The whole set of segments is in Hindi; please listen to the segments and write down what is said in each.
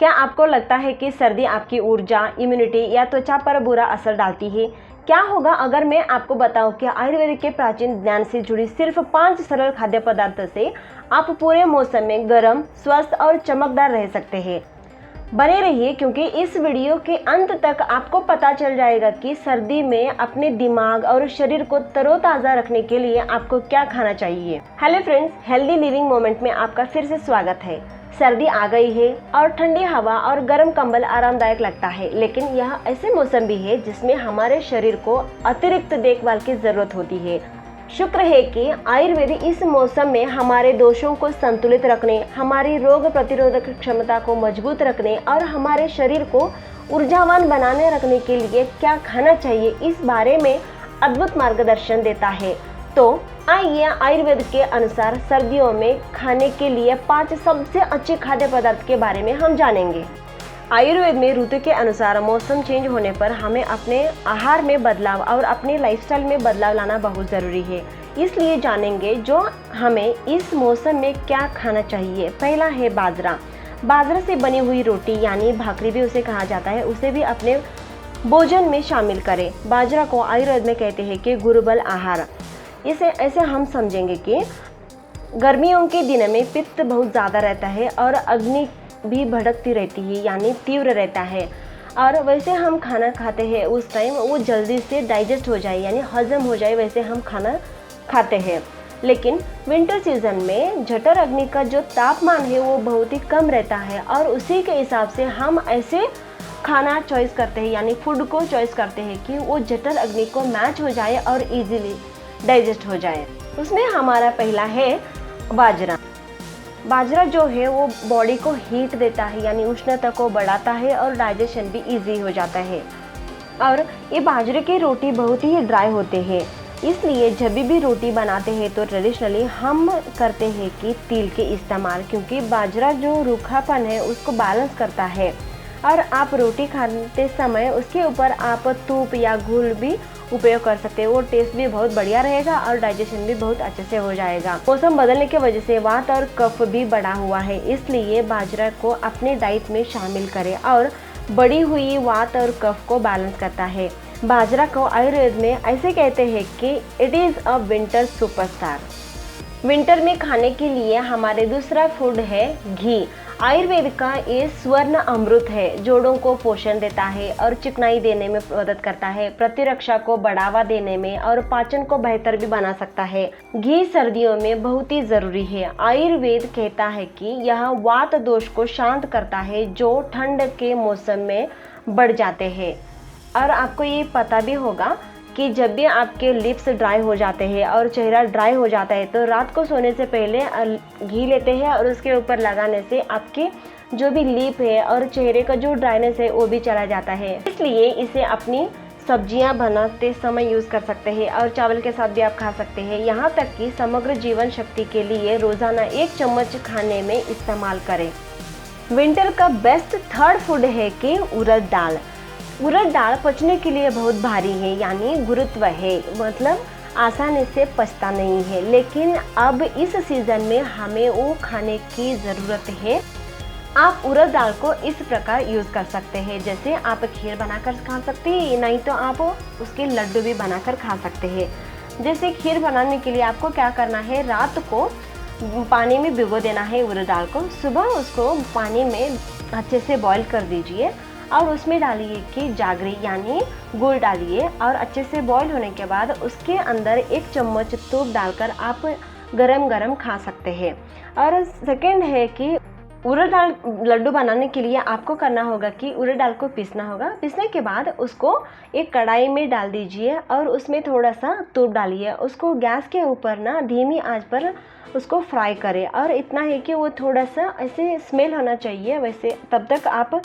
क्या आपको लगता है कि सर्दी आपकी ऊर्जा, इम्यूनिटी या त्वचा पर बुरा असर डालती है? क्या होगा अगर मैं आपको बताऊं कि आयुर्वेद के प्राचीन ज्ञान से जुड़ी सिर्फ 5 सरल खाद्य पदार्थ से आप पूरे मौसम में गर्म, स्वस्थ और चमकदार रह सकते हैं। बने रहिए क्योंकि इस वीडियो के अंत तक आपको पता चल जाएगा कि सर्दी में अपने दिमाग और शरीर को तरोताज़ा रखने के लिए आपको क्या खाना चाहिए। Hello friends, healthy living moment में आपका फिर से स्वागत है। सर्दी आ गई है और ठंडी हवा और गर्म कंबल आरामदायक लगता है, लेकिन यह ऐसे मौसम भी है जिसमें हमारे शरीर को अतिरिक्त देखभाल की जरूरत होती है। शुक्र है कि आयुर्वेद इस मौसम में हमारे दोषों को संतुलित रखने, हमारी रोग प्रतिरोधक क्षमता को मजबूत रखने और हमारे शरीर को ऊर्जावान बनाने रखने के लिए क्या खाना चाहिए इस बारे में अद्भुत मार्गदर्शन देता है। तो आइए आयुर्वेद के अनुसार सर्दियों में खाने के लिए 5 सबसे अच्छे खाद्य पदार्थ के बारे में हम जानेंगे। आयुर्वेद में ऋतु के अनुसार मौसम चेंज होने पर हमें अपने आहार में बदलाव और अपने लाइफस्टाइल में बदलाव लाना बहुत ज़रूरी है। इसलिए जानेंगे जो हमें इस मौसम में क्या खाना चाहिए। पहला है बाजरा। बाजरा से बनी हुई रोटी यानी भाकरी भी उसे कहा जाता है, उसे भी अपने भोजन में शामिल करें। बाजरा को आयुर्वेद में कहते हैं कि गुरुबल आहार। इसे ऐसे हम समझेंगे कि गर्मियों के दिनों में पित्त बहुत ज़्यादा रहता है और अग्नि भी भड़कती रहती है यानी तीव्र रहता है, और वैसे हम खाना खाते हैं उस टाइम वो जल्दी से डाइजेस्ट हो जाए यानी हजम हो जाए, वैसे हम खाना खाते हैं। लेकिन विंटर सीजन में जठर अग्नि का जो तापमान है वो बहुत ही कम रहता है और उसी के हिसाब से हम ऐसे खाना चॉइस करते हैं यानी फूड को चॉइस करते हैं कि वो जठर अग्नि को मैच हो जाए और इजीली डाइजेस्ट हो जाए। उसमें हमारा पहला है बाजरा। बाजरा जो है वो बॉडी को हीट देता है यानी उष्णता को बढ़ाता है और डाइजेशन भी इजी हो जाता है। और ये बाजरे की रोटी बहुत ही ड्राई होते हैं, इसलिए जब भी रोटी बनाते हैं तो ट्रेडिशनली हम करते हैं कि तिल के इस्तेमाल, क्योंकि बाजरा जो रूखापन है उसको बैलेंस करता है। और आप रोटी खाते समय उसके ऊपर आप तूप या घुल भी उपयोग कर सकते हैं, वो टेस्ट भी बहुत बढ़िया रहेगा और डाइजेशन भी बहुत अच्छे से हो जाएगा। मौसम बदलने की वजह से वात और कफ भी बढ़ा हुआ है, इसलिए बाजरा को अपने डाइट में शामिल करें और बढ़ी हुई वात और कफ को बैलेंस करता है। बाजरा को आयुर्वेद में ऐसे कहते हैं कि it is a winter superstar. Winter में खाने के लिए हमारे दूसरा फूड है घी। आयुर्वेद का ये स्वर्ण अमृत है, जोड़ों को पोषण देता है और चिकनाई देने में मदद करता है, प्रतिरक्षा को बढ़ावा देने में और पाचन को बेहतर भी बना सकता है। घी सर्दियों में बहुत ही ज़रूरी है। आयुर्वेद कहता है कि यह वात दोष को शांत करता है जो ठंड के मौसम में बढ़ जाते हैं। और आपको ये पता भी होगा कि जब भी आपके लिप्स ड्राई हो जाते हैं और चेहरा ड्राई हो जाता है तो रात को सोने से पहले घी लेते हैं और उसके ऊपर लगाने से आपके जो भी लिप है और चेहरे का जो ड्राइनेस है वो भी चला जाता है। इसलिए इसे अपनी सब्जियां बनाते समय यूज़ कर सकते हैं और चावल के साथ भी आप खा सकते हैं। यहाँ तक कि समग्र जीवन शक्ति के लिए रोज़ाना 1 चम्मच खाने में इस्तेमाल करें। विंटर का बेस्ट थर्ड फूड है कि उड़द दाल। उड़द दाल पचने के लिए बहुत भारी है यानी गुरुत्व है, मतलब आसानी से पचता नहीं है, लेकिन अब इस सीज़न में हमें वो खाने की ज़रूरत है। आप उड़द दाल को इस प्रकार यूज़ कर सकते हैं, जैसे आप खीर बनाकर खा सकते हैं, नहीं तो आप उसके लड्डू भी बनाकर खा सकते हैं। जैसे खीर बनाने के लिए आपको क्या करना है, रात को पानी में भिगो देना है उड़द दाल को, सुबह उसको पानी में अच्छे से बॉईल कर दीजिए और उसमें डालिए कि जागरी यानी गुड़ डालिए और अच्छे से बॉईल होने के बाद उसके अंदर 1 चम्मच दूध डालकर आप गरम गरम खा सकते हैं। और सेकंड है कि उड़द दाल लड्डू बनाने के लिए आपको करना होगा कि उड़द दाल को पीसना होगा। पीसने के बाद उसको एक कढ़ाई में डाल दीजिए और उसमें थोड़ा सा दूध डालिए, उसको गैस के ऊपर ना धीमी आंच पर उसको फ्राई करें और इतना है कि वो थोड़ा सा ऐसे स्मेल होना चाहिए, वैसे तब तक आप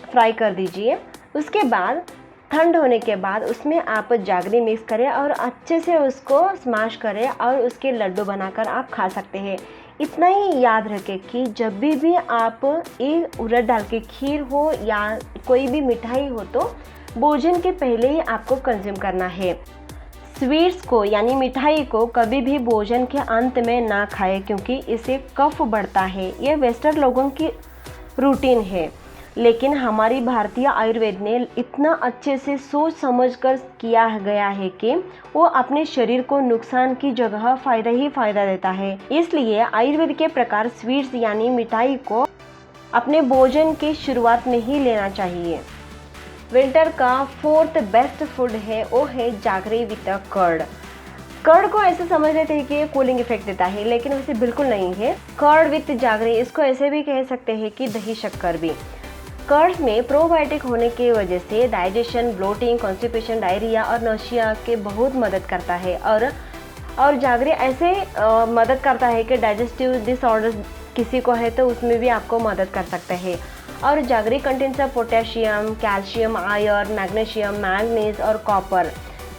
फ्राई कर दीजिए। उसके बाद ठंड होने के बाद उसमें आप जागरी मिक्स करें और अच्छे से उसको स्मैश करें और उसके लड्डू बनाकर आप खा सकते हैं। इतना ही याद रखें कि जब भी आप ये उड़द दाल की खीर हो या कोई भी मिठाई हो तो भोजन के पहले ही आपको कंज्यूम करना है। स्वीट्स को यानी मिठाई को कभी भी भोजन के अंत में ना खाएं, क्योंकि इससे कफ बढ़ता है। ये वेस्टर्न लोगों की रूटीन है, लेकिन हमारी भारतीय आयुर्वेद ने इतना अच्छे से सोच समझ कर किया गया है कि वो अपने शरीर को नुकसान की जगह फ़ायदा ही फ़ायदा देता है। इसलिए आयुर्वेद के प्रकार स्वीट्स यानी मिठाई को अपने भोजन की शुरुआत में ही लेना चाहिए। विंटर का 4th बेस्ट फूड है वो है जागरी विद कर्ड। कर्ड को ऐसे समझ लेते हैं कि कूलिंग इफेक्ट देता है, लेकिन वैसे बिल्कुल नहीं है। कर्ड विद जागरी, इसको ऐसे भी कह सकते हैं कि दही शक्कर भी। कर्ड में प्रोबायोटिक होने की वजह से डाइजेशन, ब्लोटिंग, कॉन्स्टिपेशन, डायरिया और नौशिया के बहुत मदद करता है। और जागरी ऐसे मदद करता है कि डाइजेस्टिव डिसऑर्डर किसी को है तो उसमें भी आपको मदद कर सकते हैं। और jaggery contents of potassium, calcium, iron, magnesium, manganese और कॉपर।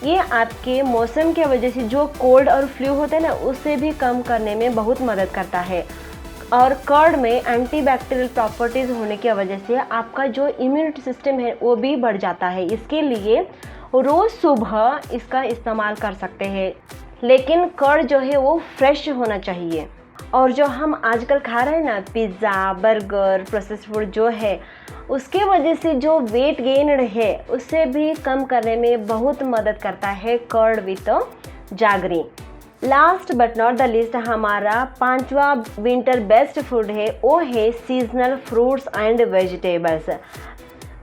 ये आपके मौसम की वजह से जो कोल्ड और फ्लू होते हैं ना, उससे भी कम करने में बहुत मदद करता है। और कर्ड में एंटीबैक्टीरियल प्रॉपर्टीज़ होने की वजह से आपका जो इम्यूनिटी सिस्टम है वो भी बढ़ जाता है। इसके लिए रोज़ सुबह इसका इस्तेमाल कर सकते हैं, लेकिन कर्ड जो है वो फ्रेश होना चाहिए। और जो हम आजकल खा रहे हैं ना, पिज़्ज़ा, बर्गर, प्रोसेस्ड फूड जो है, उसके वजह से जो वेट गेन है उसे भी कम करने में बहुत मदद करता है curd with jaggery. Last but not the list, हमारा 5वां विंटर बेस्ट फूड है वो है seasonal fruits and vegetables.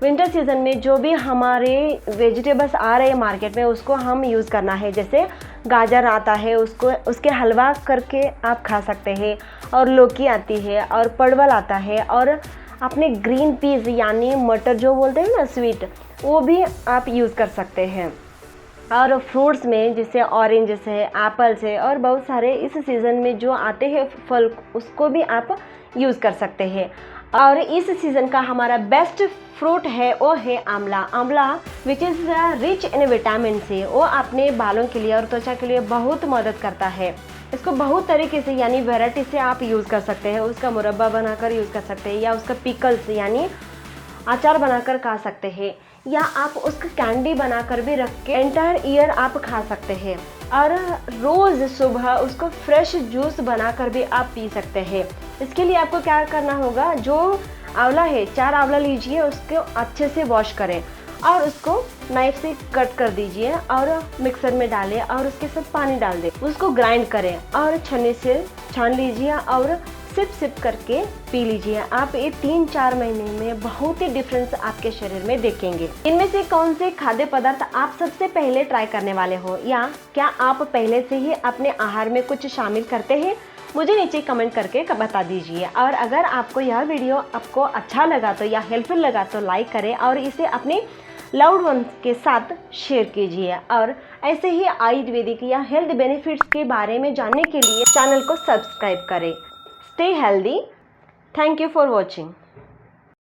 Winter season में जो भी हमारे वेजिटेबल्स आ रहे हैं मार्केट में, उसको हम यूज़ करना है। जैसे गाजर आता है, उसके हलवा करके आप खा सकते हैं। और लौकी आती है, और परवल आता है, और अपने ग्रीन पीस यानी मटर जो बोलते हैं ना स्वीट, वो भी आप यूज़ कर सकते हैं। और फ्रूट्स में जैसे ऑरेंज है, एप्पल्स है, और बहुत सारे इस सीज़न में जो आते हैं फल, उसको भी आप यूज़ कर सकते हैं। और इस सीज़न का हमारा बेस्ट फ्रूट है वो है आंवला। आंवला which is rich in vitamin C, वो अपने बालों के लिए और त्वचा के लिए बहुत मदद करता है। इसको बहुत तरीके से यानी वैरायटी से आप यूज़ कर सकते हैं। उसका मुरब्बा बनाकर यूज़ कर सकते हैं, या उसका पिकल्स यानी अचार बनाकर खा सकते हैं, या आप उसका कैंडी बनाकर भी रख के एंटायर ईयर आप खा सकते हैं। और रोज़ सुबह उसको फ्रेश जूस बनाकर भी आप पी सकते हैं। इसके लिए आपको क्या करना होगा, जो आंवला है 4 आंवला लीजिए, उसको अच्छे से वॉश करें और उसको नाइफ से कट कर दीजिए और मिक्सर में डालें और उसके साथ पानी डाल दें। उसको ग्राइंड करें और छन्नी से छान लीजिए और सिप सिप करके पी लीजिए। आप ये 3-4 महीने में बहुत ही डिफरेंस आपके शरीर में देखेंगे। इनमें से कौन से खाद्य पदार्थ आप सबसे पहले ट्राई करने वाले हो, या क्या आप पहले से ही अपने आहार में कुछ शामिल करते हैं, मुझे नीचे कमेंट करके बता दीजिए। और अगर आपको यह वीडियो आपको अच्छा लगा तो या हेल्पफुल लगा तो लाइक करें और इसे अपने लव्ड वंस के साथ शेयर कीजिए। और ऐसे ही आयुर्वेदिक या हेल्थ बेनिफिट्स के बारे में जानने के लिए चैनल को सब्सक्राइब करें। Stay healthy. Thank you for watching.